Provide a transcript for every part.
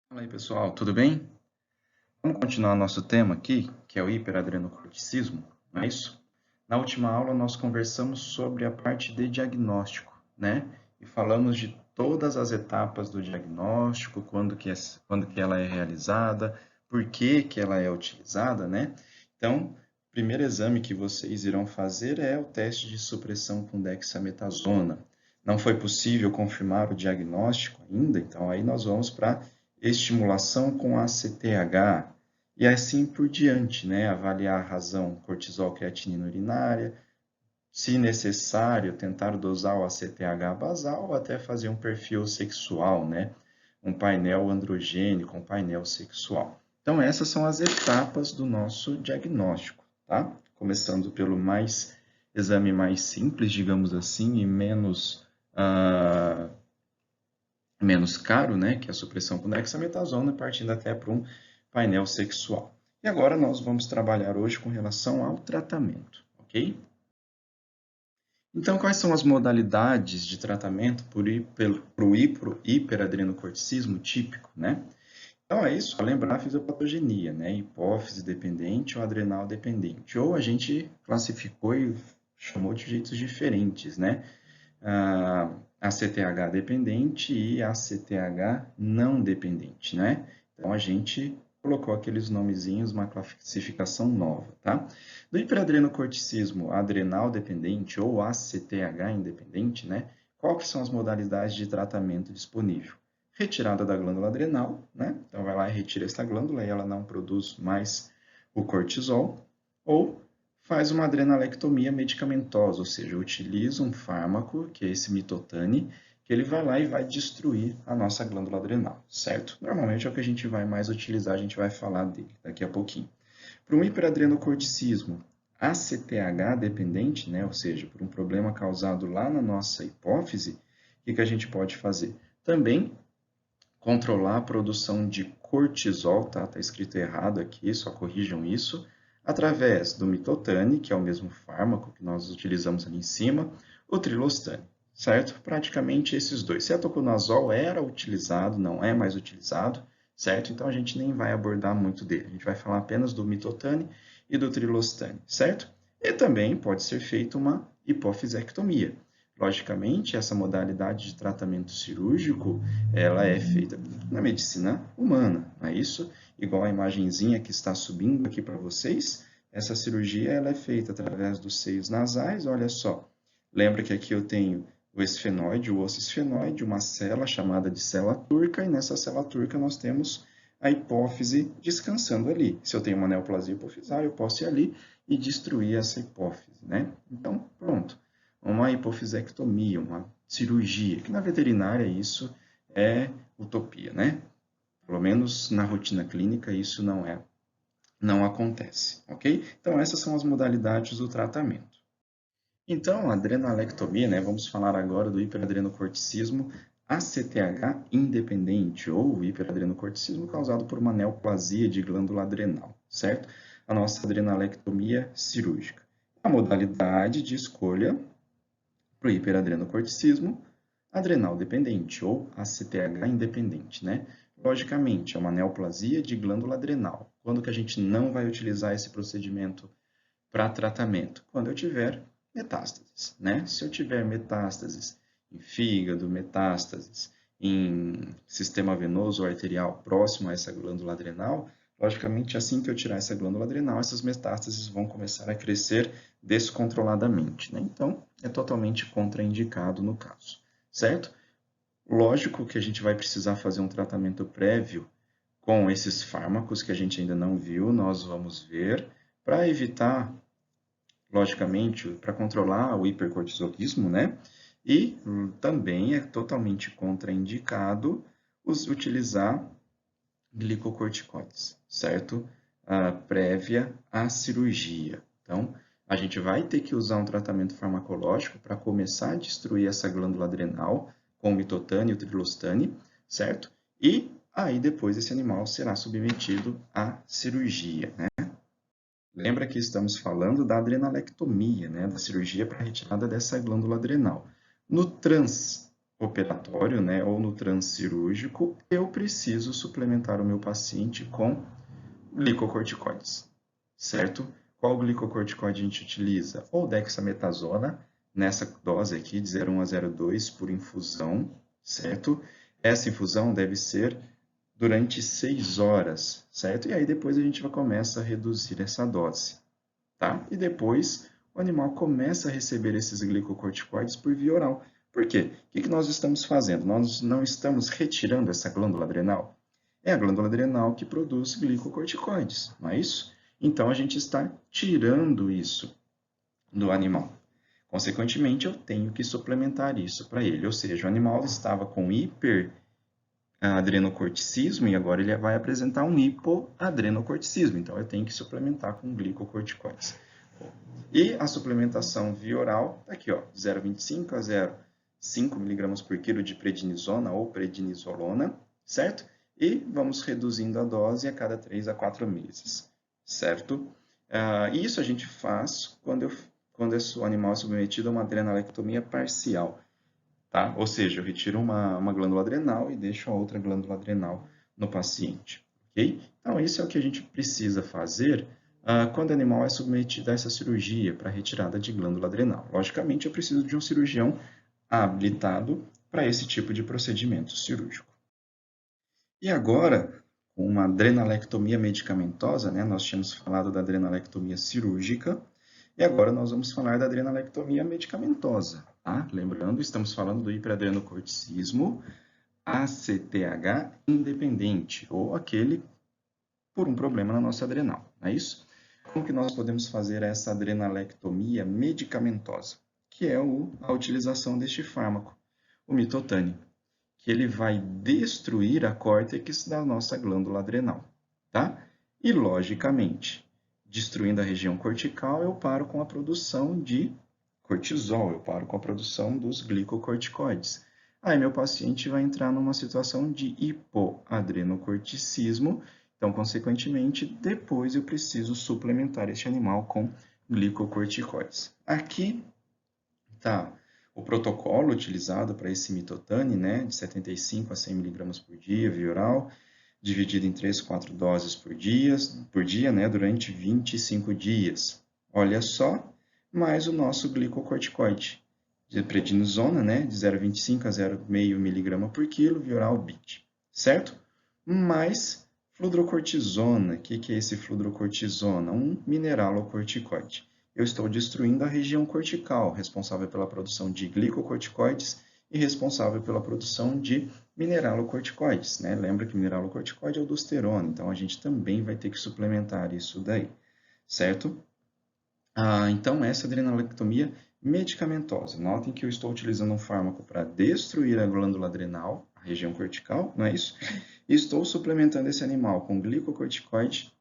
Fala aí, pessoal, tudo bem? Vamos continuar nosso tema aqui, que é o hiperadrenocorticismo, não é isso? Na última aula, nós conversamos sobre a parte de diagnóstico, né? E falamos de todas as etapas do diagnóstico, quando que ela é realizada, por que que ela é utilizada, né? Então, o primeiro exame que vocês irão fazer é o teste de supressão com dexametasona. Não foi possível confirmar o diagnóstico ainda, então aí nós vamos para estimulação com ACTH, e assim por diante, né? Avaliar a razão cortisol creatinina urinária, se necessário, tentar dosar o ACTH basal ou até fazer um perfil sexual, né? Um painel androgênico, um painel sexual. Então, essas são as etapas do nosso diagnóstico, tá? Começando pelo exame mais simples, digamos assim, e menos caro, né, que é a supressão com dexametasona, partindo até para um painel sexual. E agora nós vamos trabalhar hoje com relação ao tratamento, ok? Então, quais são as modalidades de tratamento para o hiperadrenocorticismo típico, né? Então, é isso, lembrar a fisiopatogenia, né? Hipófise dependente ou adrenal dependente. Ou a gente classificou e chamou de jeitos diferentes, né? ACTH dependente e ACTH não dependente, né? Então, a gente colocou aqueles nomezinhos, uma classificação nova, tá? Do hiperadrenocorticismo adrenal dependente ou ACTH independente, né? Qual que são as modalidades de tratamento disponível? Retirada da glândula adrenal, né? Então, vai lá e retira essa glândula e ela não produz mais o cortisol. Ou faz uma adrenalectomia medicamentosa, ou seja, utiliza um fármaco, que é esse mitotane, que ele vai lá e vai destruir a nossa glândula adrenal, certo? Normalmente é o que a gente vai mais utilizar, a gente vai falar dele daqui a pouquinho. Para um hiperadrenocorticismo ACTH dependente, né, ou seja, por um problema causado lá na nossa hipófise, o que a gente pode fazer? Também controlar a produção de cortisol, tá? Tá escrito errado aqui, só corrijam isso, através do mitotane, que é o mesmo fármaco que nós utilizamos ali em cima, o trilostane, certo? Praticamente esses dois. Cetoconazol era utilizado, não é mais utilizado, certo? Então a gente nem vai abordar muito dele. A gente vai falar apenas do mitotane e do trilostane, certo? E também pode ser feita uma hipofisectomia. Logicamente, essa modalidade de tratamento cirúrgico, ela é feita na medicina humana, não é isso? Igual a imagenzinha que está subindo aqui para vocês, essa cirurgia ela é feita através dos seios nasais, olha só. Lembra que aqui eu tenho o esfenoide, o osso esfenoide, uma célula chamada de célula turca, e nessa célula turca nós temos a hipófise descansando ali. Se eu tenho uma neoplasia hipofisária, eu posso ir ali e destruir essa hipófise, né? Então, pronto. Uma hipofisectomia, uma cirurgia, que na veterinária isso é utopia, né? Pelo menos na rotina clínica isso não acontece, ok? Então essas são as modalidades do tratamento. Então, a adrenalectomia, né? Vamos falar agora do hiperadrenocorticismo ACTH independente ou hiperadrenocorticismo causado por uma neoplasia de glândula adrenal, certo? A nossa adrenalectomia cirúrgica. A modalidade de escolha para o hiperadrenocorticismo adrenal dependente ou ACTH independente, né? Logicamente, é uma neoplasia de glândula adrenal. Quando que a gente não vai utilizar esse procedimento para tratamento? Quando eu tiver metástases, né? Se eu tiver metástases em fígado, metástases em sistema venoso ou arterial próximo a essa glândula adrenal, logicamente, assim que eu tirar essa glândula adrenal, essas metástases vão começar a crescer descontroladamente, né? Então, é totalmente contraindicado no caso, certo? Lógico que a gente vai precisar fazer um tratamento prévio com esses fármacos que a gente ainda não viu, nós vamos ver, para evitar, logicamente, para controlar o hipercortisolismo, né? E também é totalmente contraindicado utilizar glicocorticoides, certo? Prévia à cirurgia. Então, a gente vai ter que usar um tratamento farmacológico para começar a destruir essa glândula adrenal com o mitotane e o trilostane, certo? E aí depois esse animal será submetido à cirurgia, né? Lembra que estamos falando da adrenalectomia, né? Da cirurgia para retirada dessa glândula adrenal. No operatório, né, ou no transcirúrgico, eu preciso suplementar o meu paciente com glicocorticoides, certo? Qual glicocorticoide a gente utiliza? Ou dexametasona, nessa dose aqui de 0,1 a 0,2 por infusão, certo? Essa infusão deve ser durante 6 horas, certo? E aí depois a gente começa a reduzir essa dose, tá? E depois o animal começa a receber esses glicocorticoides por via oral. Por quê? O que nós estamos fazendo? Nós não estamos retirando essa glândula adrenal. É a glândula adrenal que produz glicocorticoides, não é isso? Então a gente está tirando isso do animal. Consequentemente, eu tenho que suplementar isso para ele. Ou seja, o animal estava com hiperadrenocorticismo e agora ele vai apresentar um hipoadrenocorticismo. Então eu tenho que suplementar com glicocorticoides. E a suplementação via oral, tá aqui, ó, 0,25 a 0,5 mg por quilo de prednisona ou prednisolona, certo? E vamos reduzindo a dose a cada 3 a 4 meses, certo? Isso a gente faz quando o animal é submetido a uma adrenalectomia parcial, tá? Ou seja, eu retiro uma glândula adrenal e deixo a outra glândula adrenal no paciente, ok? Então, isso é o que a gente precisa fazer quando o animal é submetido a essa cirurgia para retirada de glândula adrenal. Logicamente, eu preciso de um cirurgião habilitado para esse tipo de procedimento cirúrgico. E agora, com uma adrenalectomia medicamentosa, né? Nós tínhamos falado da adrenalectomia cirúrgica, e agora nós vamos falar da adrenalectomia medicamentosa, tá? Lembrando, estamos falando do hiperadrenocorticismo ACTH independente, ou aquele por um problema na nossa adrenal, não é isso? Como que nós podemos fazer essa adrenalectomia medicamentosa? Que é a utilização deste fármaco, o mitotânio, que ele vai destruir a córtex da nossa glândula adrenal, tá? E, logicamente, destruindo a região cortical, eu paro com a produção de cortisol, eu paro com a produção dos glicocorticoides. Aí meu paciente vai entrar numa situação de hipoadrenocorticismo, então, consequentemente, depois eu preciso suplementar este animal com glicocorticoides. Aqui está o protocolo utilizado para esse mitotane, né, de 75 a 100 mg por dia, via oral, dividido em 3, 4 doses por dia, né, durante 25 dias. Olha só, mais o nosso glicocorticoide, de prednisona, né, de 0,25 a 0,5 mg por quilo, via oral BID, certo? Mais fludrocortisona. O que é esse fludrocortisona? Um mineralocorticoide. Eu estou destruindo a região cortical, responsável pela produção de glicocorticoides e responsável pela produção de mineralocorticoides, né? Lembra que mineralocorticoide é aldosterona, então a gente também vai ter que suplementar isso daí, certo? Então, essa adrenalectomia medicamentosa. Notem que eu estou utilizando um fármaco para destruir a glândula adrenal, a região cortical, não é isso? E estou suplementando esse animal com glicocorticoide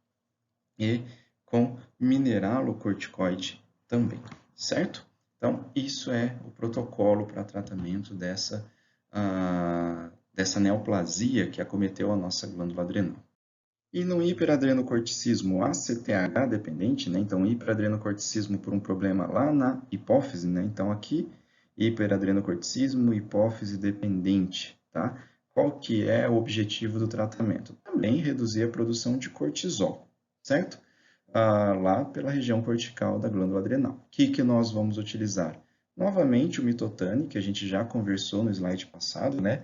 e com mineralocorticoide também, certo? Então, isso é o protocolo para tratamento dessa neoplasia que acometeu a nossa glândula adrenal. E no hiperadrenocorticismo ACTH dependente, né? Então, hiperadrenocorticismo por um problema lá na hipófise, né? Então, aqui, hiperadrenocorticismo, hipófise dependente, tá? Qual que é o objetivo do tratamento? Também reduzir a produção de cortisol, certo? Lá pela região cortical da glândula adrenal. O que nós vamos utilizar? Novamente, o mitotane, que a gente já conversou no slide passado, né?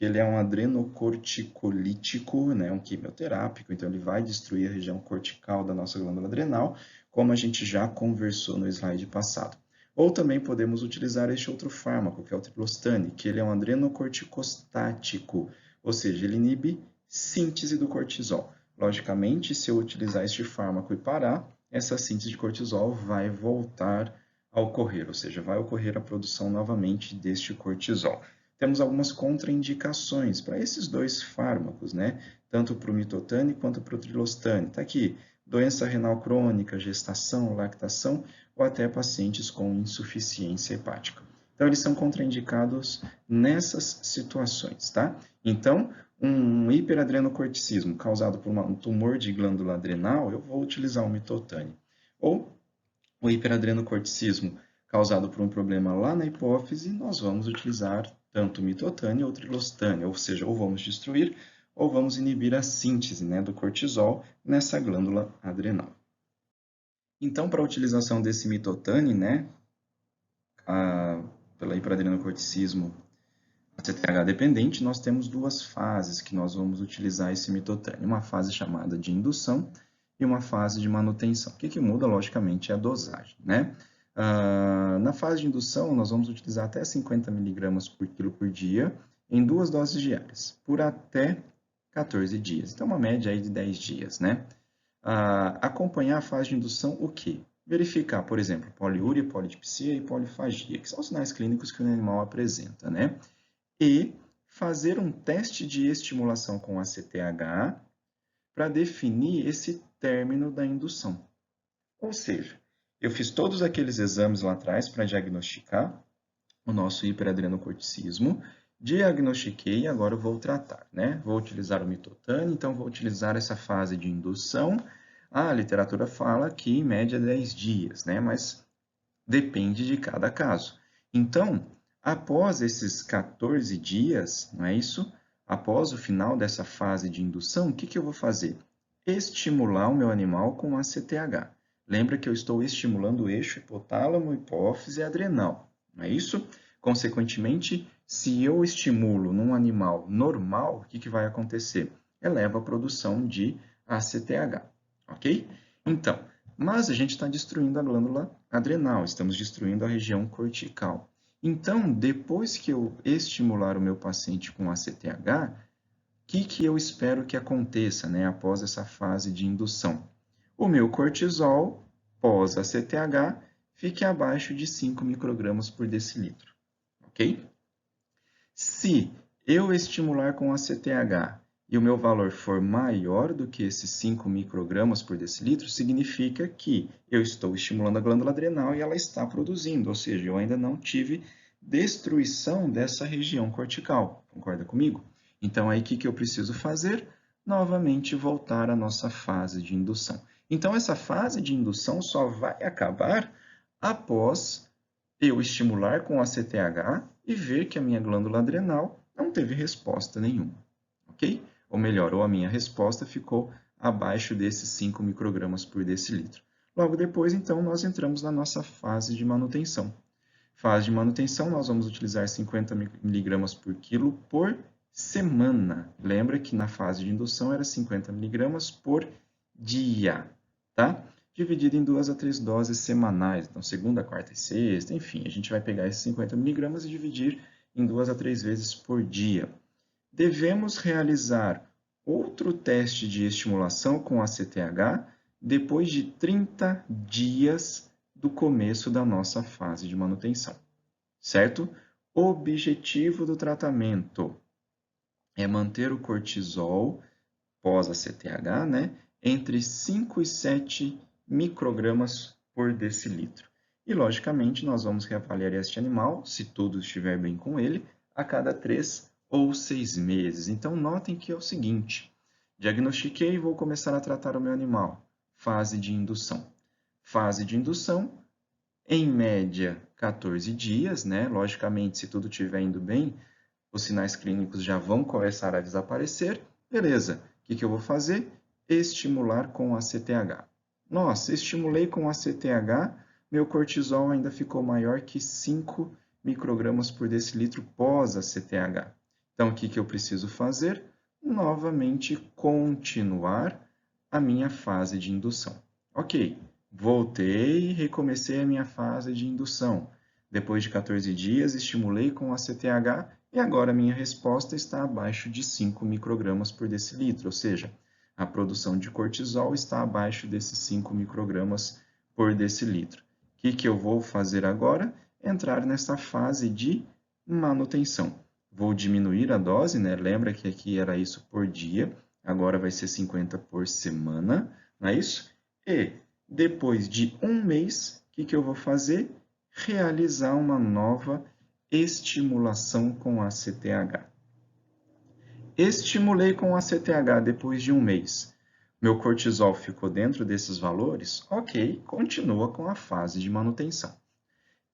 Ele é um adrenocorticolítico, né, um quimioterápico, então ele vai destruir a região cortical da nossa glândula adrenal, como a gente já conversou no slide passado. Ou também podemos utilizar este outro fármaco, que é o tripostane, que ele é um adrenocorticostático, ou seja, ele inibe síntese do cortisol. Logicamente, se eu utilizar este fármaco e parar, essa síntese de cortisol vai voltar a ocorrer, ou seja, vai ocorrer a produção novamente deste cortisol. Temos algumas contraindicações para esses dois fármacos, né? Tanto para o mitotane quanto para o trilostane. Está aqui, doença renal crônica, gestação, lactação ou até pacientes com insuficiência hepática. Então, eles são contraindicados nessas situações, tá? Então, um hiperadrenocorticismo causado por um tumor de glândula adrenal, eu vou utilizar o mitotane. Ou o hiperadrenocorticismo causado por um problema lá na hipófise, nós vamos utilizar tanto mitotânia ou trilostânia, ou seja, ou vamos destruir ou vamos inibir a síntese, né, do cortisol nessa glândula adrenal. Então, para a utilização desse mitotânia, né, pelo hiperadrenocorticismo ACTH dependente, nós temos duas fases que nós vamos utilizar esse mitotânia. Uma fase chamada de indução e uma fase de manutenção. O que muda, logicamente, é a dosagem, né? Na fase de indução, nós vamos utilizar até 50 mg por quilo por dia em 2 doses diárias, por até 14 dias. Então, uma média aí de 10 dias, né? Acompanhar a fase de indução, o quê? Verificar, por exemplo, poliúria, polidipsia e polifagia, que são os sinais clínicos que o animal apresenta, né? E fazer um teste de estimulação com ACTH para definir esse término da indução. Ou seja, eu fiz todos aqueles exames lá atrás para diagnosticar o nosso hiperadrenocorticismo, diagnostiquei e agora eu vou tratar, né? Vou utilizar o mitotânia, então vou utilizar essa fase de indução. A literatura fala que em média 10 dias, né? Mas depende de cada caso. Então, após esses 14 dias, não é isso? Após o final dessa fase de indução, o que eu vou fazer? Estimular o meu animal com ACTH. Lembra que eu estou estimulando o eixo hipotálamo, hipófise e adrenal, não é isso? Consequentemente, se eu estimulo num animal normal, o que vai acontecer? Eleva a produção de ACTH, ok? Então, mas a gente está destruindo a glândula adrenal, estamos destruindo a região cortical. Então, depois que eu estimular o meu paciente com ACTH, o que eu espero que aconteça, né, após essa fase de indução? O meu cortisol, pós-ACTH, fique abaixo de 5 microgramas por decilitro, ok? Se eu estimular com ACTH e o meu valor for maior do que esses 5 microgramas por decilitro, significa que eu estou estimulando a glândula adrenal e ela está produzindo, ou seja, eu ainda não tive destruição dessa região cortical. Concorda comigo? Então, aí o que eu preciso fazer? Novamente voltar à nossa fase de indução. Então, essa fase de indução só vai acabar após eu estimular com ACTH e ver que a minha glândula adrenal não teve resposta nenhuma, ok? Ou melhor, ou a minha resposta ficou abaixo desses 5 microgramas por decilitro. Logo depois, então, nós entramos na nossa fase de manutenção. Fase de manutenção, nós vamos utilizar 50 mg por quilo por semana. Lembra que na fase de indução era 50 mg por dia, tá? Dividido em 2 a 3 doses semanais. Então, segunda, quarta e sexta, enfim, a gente vai pegar esses 50 mg e dividir em 2 a 3 vezes por dia. Devemos realizar outro teste de estimulação com ACTH depois de 30 dias do começo da nossa fase de manutenção, certo? O objetivo do tratamento é manter o cortisol pós-ACTH, né, entre 5 e 7 microgramas por decilitro. E, logicamente, nós vamos reavaliar este animal, se tudo estiver bem com ele, a cada 3 ou 6 meses. Então, notem que é o seguinte, diagnostiquei e vou começar a tratar o meu animal. Fase de indução. Fase de indução, em média, 14 dias, né? Logicamente, se tudo estiver indo bem, os sinais clínicos já vão começar a desaparecer. Beleza, o que eu vou fazer? Estimular com ACTH. Nossa, estimulei com ACTH, meu cortisol ainda ficou maior que 5 microgramas por decilitro pós-ACTH. Então, o que eu preciso fazer? Novamente, continuar a minha fase de indução. Ok, voltei e recomecei a minha fase de indução. Depois de 14 dias, estimulei com ACTH e agora a minha resposta está abaixo de 5 microgramas por decilitro, ou seja, a produção de cortisol está abaixo desses 5 microgramas por decilitro. O que eu vou fazer agora? Entrar nessa fase de manutenção. Vou diminuir a dose, né? Lembra que aqui era isso por dia, agora vai ser 50 por semana, não é isso? E depois de um mês, o que eu vou fazer? Realizar uma nova estimulação com ACTH. Estimulei com ACTH depois de um mês. Meu cortisol ficou dentro desses valores? Ok, continua com a fase de manutenção.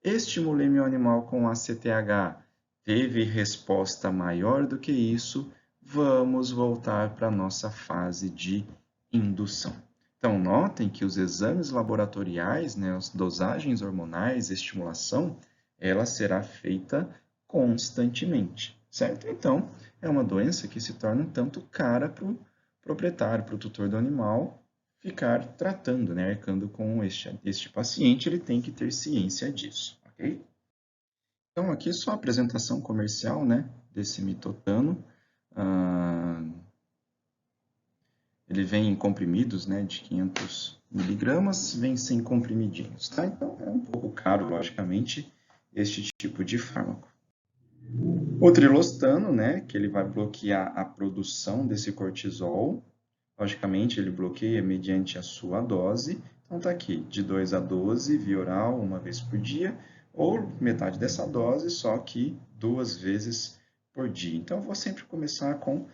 Estimulei meu animal com ACTH teve resposta maior do que isso, vamos voltar para a nossa fase de indução. Então, notem que os exames laboratoriais, né, as dosagens hormonais, estimulação, ela será feita constantemente, certo? Então, é uma doença que se torna um tanto cara para o proprietário, para o tutor do animal, ficar tratando, né, arcando com este paciente, ele tem que ter ciência disso, ok? Então, aqui só a apresentação comercial, né, desse mitotano. Ele vem em comprimidos, né, de 500 miligramas, vem sem comprimidinhos, tá? Então, é um pouco caro, logicamente, este tipo de fármaco. O trilostano, né, que ele vai bloquear a produção desse cortisol. Logicamente, ele bloqueia mediante a sua dose. Então, está aqui, de 2 a 12, via oral, uma vez por dia, ou metade dessa dose, só que 2 vezes por dia. Então, eu vou sempre começar com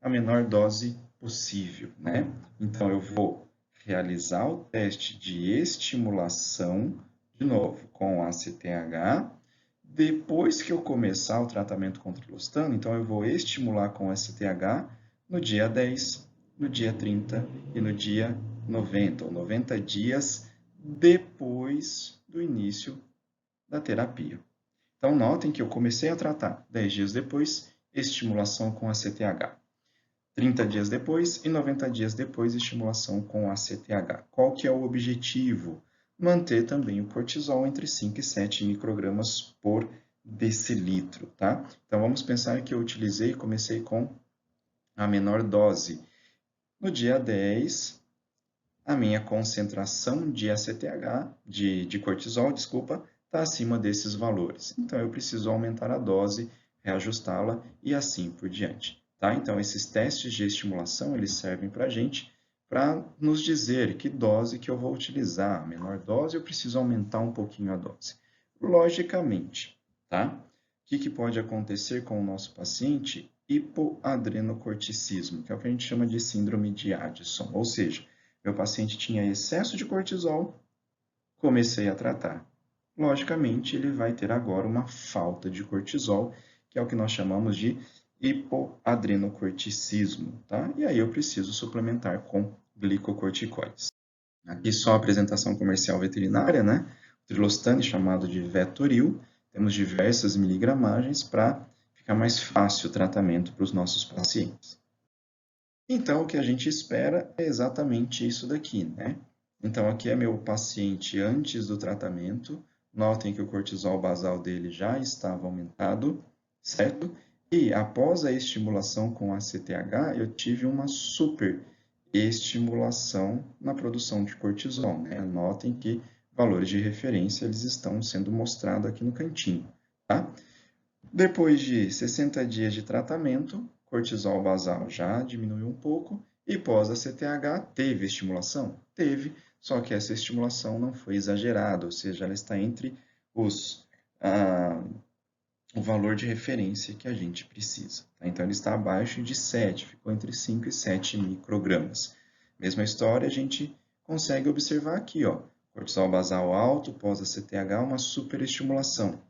a menor dose possível, né? Então, eu vou realizar o teste de estimulação, de novo, com ACTH. Depois que eu começar o tratamento com trilostano, então eu vou estimular com ACTH no dia 10, no dia 30 e no dia 90, ou 90 dias depois do início da terapia. Então, notem que eu comecei a tratar 10 dias depois, estimulação com ACTH. 30 dias depois e 90 dias depois, estimulação com ACTH. Qual que é o objetivo? Manter também o cortisol entre 5 e 7 microgramas por decilitro, tá? Então, vamos pensar que eu comecei com a menor dose. No dia 10, a minha concentração de ACTH, de cortisol, desculpa, está acima desses valores. Então, eu preciso aumentar a dose, reajustá-la e assim por diante. Tá? Então, esses testes de estimulação, eles servem para a gente para nos dizer que dose que eu vou utilizar. A menor dose, eu preciso aumentar um pouquinho a dose. Logicamente, tá? O que pode acontecer com o nosso paciente? Hipoadrenocorticismo, que é o que a gente chama de síndrome de Addison. Ou seja, meu paciente tinha excesso de cortisol, comecei a tratar. Logicamente, ele vai ter agora uma falta de cortisol, que é o que nós chamamos de hipoadrenocorticismo, tá? E aí eu preciso suplementar com glicocorticoides. Aqui só a apresentação comercial veterinária, né? O trilostane, chamado de Vetoril, temos diversas miligramagens para ficar mais fácil o tratamento para os nossos pacientes. Então, o que a gente espera é exatamente isso daqui, né? Então, aqui é meu paciente antes do tratamento. Notem que o cortisol basal dele já estava aumentado, certo? E após a estimulação com ACTH, eu tive uma super estimulação na produção de cortisol, né? Notem que valores de referência eles estão sendo mostrados aqui no cantinho, tá? Depois de 60 dias de tratamento, cortisol basal já diminuiu um pouco e pós-ACTH teve estimulação? Teve, só que essa estimulação não foi exagerada, ou seja, ela está entre o valor de referência que a gente precisa. Tá? Então, ele está abaixo de 7, ficou entre 5 e 7 microgramas. Mesma história, a gente consegue observar aqui, ó, cortisol basal alto, pós-ACTH, uma superestimulação.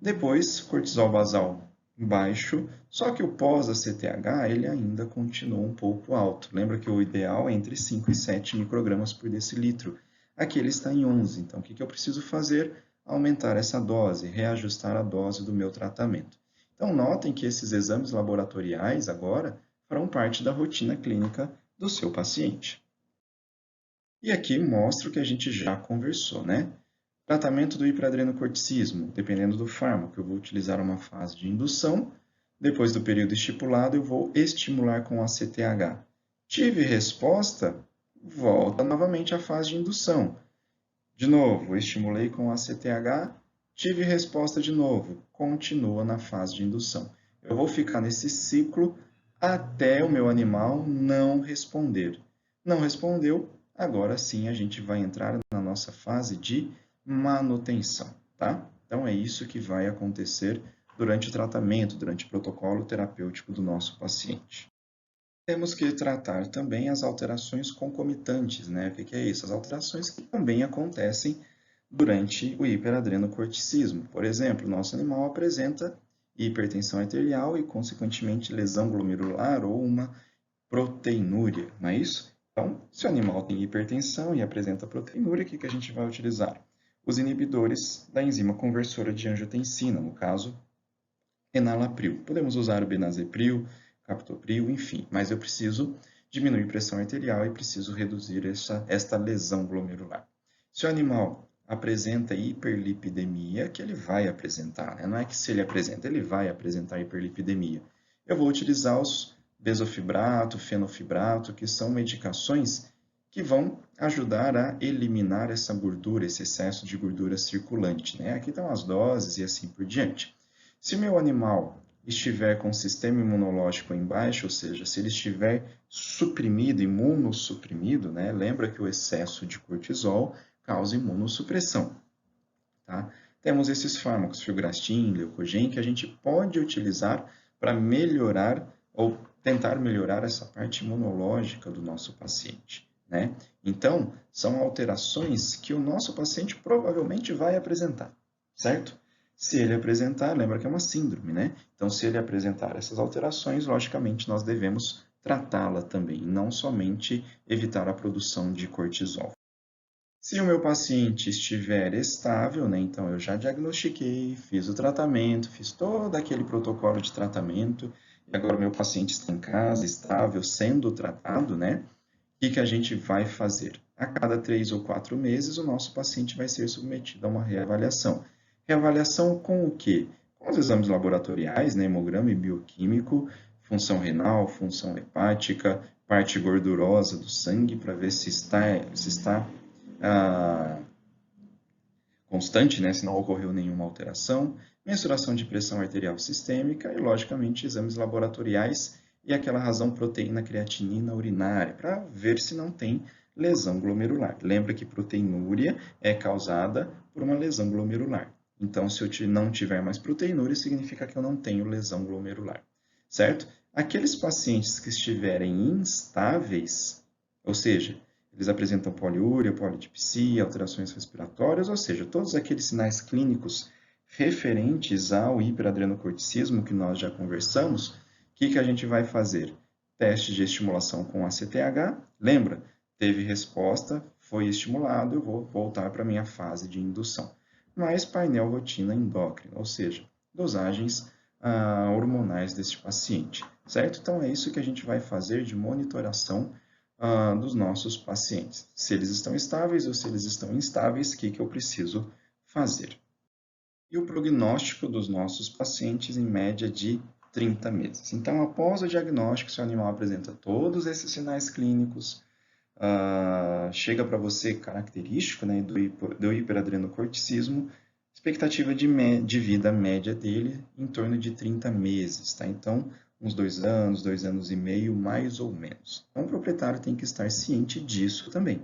Depois, cortisol basal baixo, só que o pós-ACTH ele ainda continua um pouco alto. Lembra que o ideal é entre 5 e 7 microgramas por decilitro. Aqui ele está em 11, então o que eu preciso fazer? Aumentar essa dose, reajustar a dose do meu tratamento. Então, notem que esses exames laboratoriais agora farão parte da rotina clínica do seu paciente. E aqui mostra o que a gente já conversou, né? Tratamento do hiperadrenocorticismo, dependendo do fármaco, eu vou utilizar uma fase de indução, depois do período estipulado eu vou estimular com ACTH. Tive resposta, volta novamente à fase de indução. De novo, estimulei com ACTH, tive resposta de novo, continua na fase de indução. Eu vou ficar nesse ciclo até o meu animal não responder. Não respondeu, agora sim a gente vai entrar na nossa fase de manutenção, tá? Então é isso que vai acontecer durante o tratamento, durante o protocolo terapêutico do nosso paciente. Temos que tratar também as alterações concomitantes, né? O que é isso? As alterações que também acontecem durante o hiperadrenocorticismo. Por exemplo, nosso animal apresenta hipertensão arterial e, consequentemente, lesão glomerular ou uma proteinúria, não é isso? Então, se o animal tem hipertensão e apresenta proteinúria, o que a gente vai utilizar? Os inibidores da enzima conversora de angiotensina, no caso, enalapril. Podemos usar o benazepril, captopril, enfim, mas eu preciso diminuir pressão arterial e preciso reduzir esta lesão glomerular. Se o animal apresenta hiperlipidemia, que ele vai apresentar, né? Não é que se ele apresenta, ele vai apresentar hiperlipidemia. Eu vou utilizar os besofibrato, fenofibrato, que são medicações que vão ajudar a eliminar essa gordura, esse excesso de gordura circulante, né? Aqui estão as doses e assim por diante. Se o meu animal estiver com o sistema imunológico em baixo, ou seja, se ele estiver suprimido, imunossuprimido, né? Lembra que o excesso de cortisol causa imunossupressão, tá? Temos esses fármacos, filgrastim, leucogen, que a gente pode utilizar para melhorar ou tentar melhorar essa parte imunológica do nosso paciente, né? Então, são alterações que o nosso paciente provavelmente vai apresentar, certo? Se ele apresentar, lembra que é uma síndrome, né? Então, se ele apresentar essas alterações, logicamente nós devemos tratá-la também, não somente evitar a produção de cortisol. Se o meu paciente estiver estável, né, então eu já diagnostiquei, fiz o tratamento, fiz todo aquele protocolo de tratamento, e agora o meu paciente está em casa, estável, sendo tratado, né? O que a gente vai fazer? A cada 3 ou 4 meses, o nosso paciente vai ser submetido a uma reavaliação. Reavaliação com o quê? Com os exames laboratoriais, né, hemograma e bioquímico, função renal, função hepática, parte gordurosa do sangue, para ver se está constante, né, se não ocorreu nenhuma alteração, mensuração de pressão arterial sistêmica e, logicamente, exames laboratoriais e aquela razão proteína creatinina urinária, para ver se não tem lesão glomerular. Lembra que proteinúria é causada por uma lesão glomerular. Então, se eu não tiver mais proteinúria, significa que eu não tenho lesão glomerular, certo? Aqueles pacientes que estiverem instáveis, ou seja, eles apresentam poliúria, polidipsia, alterações respiratórias, ou seja, todos aqueles sinais clínicos referentes ao hiperadrenocorticismo que nós já conversamos, o que a gente vai fazer? Teste de estimulação com ACTH, lembra? Teve resposta, foi estimulado, eu vou voltar para a minha fase de indução. Mais painel rotina endócrina, ou seja, dosagens hormonais deste paciente, certo? Então, é isso que a gente vai fazer de monitoração dos nossos pacientes. Se eles estão estáveis ou se eles estão instáveis, o que eu preciso fazer? E o prognóstico dos nossos pacientes em média de 30 meses. Então, após o diagnóstico, se o animal apresenta todos esses sinais clínicos, chega para você característico, né, do hiperadrenocorticismo, expectativa de vida média dele em torno de 30 meses, tá? Então, uns 2 anos e meio, mais ou menos. Então, o proprietário tem que estar ciente disso também.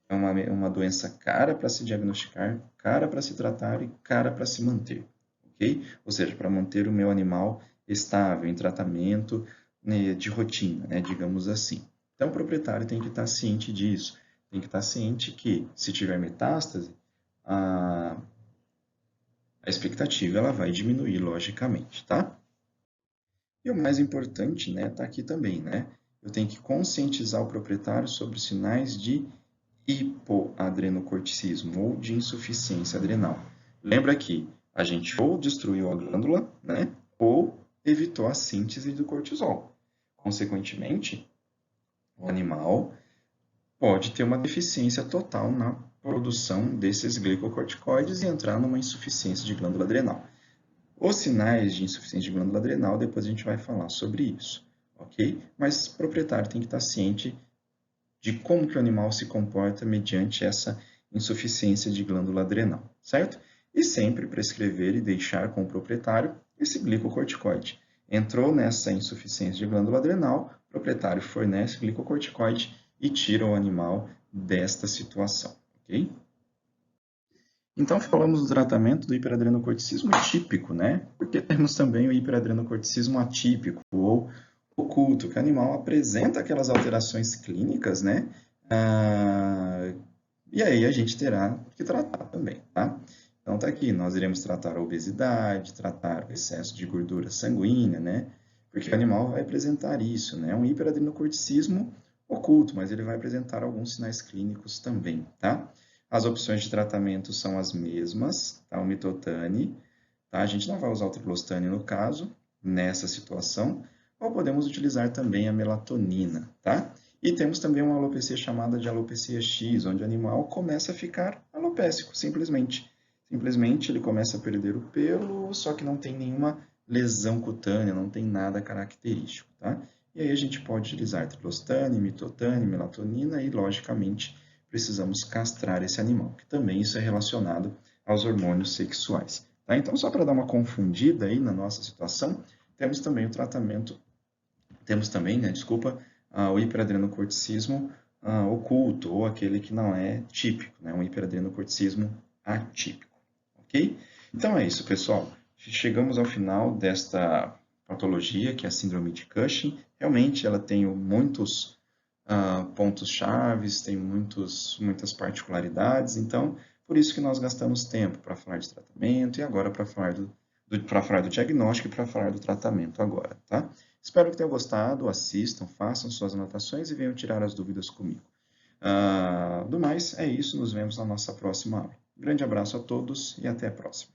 É uma doença cara para se diagnosticar, cara para se tratar e cara para se manter, ok? Ou seja, para manter o meu animal estável, em tratamento, né, de rotina, né, digamos assim. Então, o proprietário tem que estar ciente disso. Tem que estar ciente que, se tiver metástase, a expectativa ela vai diminuir, logicamente, tá? E o mais importante, né, tá aqui também, né? Eu tenho que conscientizar o proprietário sobre os sinais de hipoadrenocorticismo ou de insuficiência adrenal. Lembra que a gente ou destruiu a glândula, né, ou evitou a síntese do cortisol. Consequentemente, o animal pode ter uma deficiência total na produção desses glicocorticoides e entrar numa insuficiência de glândula adrenal. Os sinais de insuficiência de glândula adrenal, depois a gente vai falar sobre isso, ok? Mas o proprietário tem que estar ciente de como que o animal se comporta mediante essa insuficiência de glândula adrenal, certo? E sempre prescrever e deixar com o proprietário esse glicocorticoide. Entrou nessa insuficiência de glândula adrenal, o proprietário fornece glicocorticoide e tira o animal desta situação, ok? Então, falamos do tratamento do hiperadrenocorticismo típico, né? Porque temos também o hiperadrenocorticismo atípico, ou oculto, que o animal apresenta aquelas alterações clínicas, né? E aí a gente terá que tratar também, tá? Então, está aqui, nós iremos tratar a obesidade, tratar o excesso de gordura sanguínea, né? Porque o animal vai apresentar isso, né? É um hiperadrenocorticismo oculto, mas ele vai apresentar alguns sinais clínicos também, tá? As opções de tratamento são as mesmas, tá? O mitotane, tá? A gente não vai usar o tripostane no caso, nessa situação, ou podemos utilizar também a melatonina, tá? E temos também uma alopecia chamada de alopecia X, onde o animal começa a ficar alopécico, simplesmente. Simplesmente ele começa a perder o pelo, só que não tem nenhuma lesão cutânea, não tem nada característico, tá? E aí a gente pode utilizar tripostane, mitotane, melatonina e, logicamente, precisamos castrar esse animal, que também isso é relacionado aos hormônios sexuais. Tá? Então, só para dar uma confundida aí na nossa situação, temos também o tratamento, temos também, né, desculpa, o hiperadrenocorticismo oculto, ou aquele que não é típico, né, um hiperadrenocorticismo atípico, ok? Então é isso, pessoal. Chegamos ao final desta patologia, que é a síndrome de Cushing. Realmente ela tem muitos pontos chaves, tem muitas particularidades, então por isso que nós gastamos tempo para falar de tratamento e agora para falar do diagnóstico e para falar do tratamento agora, tá? Espero que tenham gostado, assistam, façam suas anotações e venham tirar as dúvidas comigo. Do mais, é isso, nos vemos na nossa próxima aula. Grande abraço a todos e até a próxima.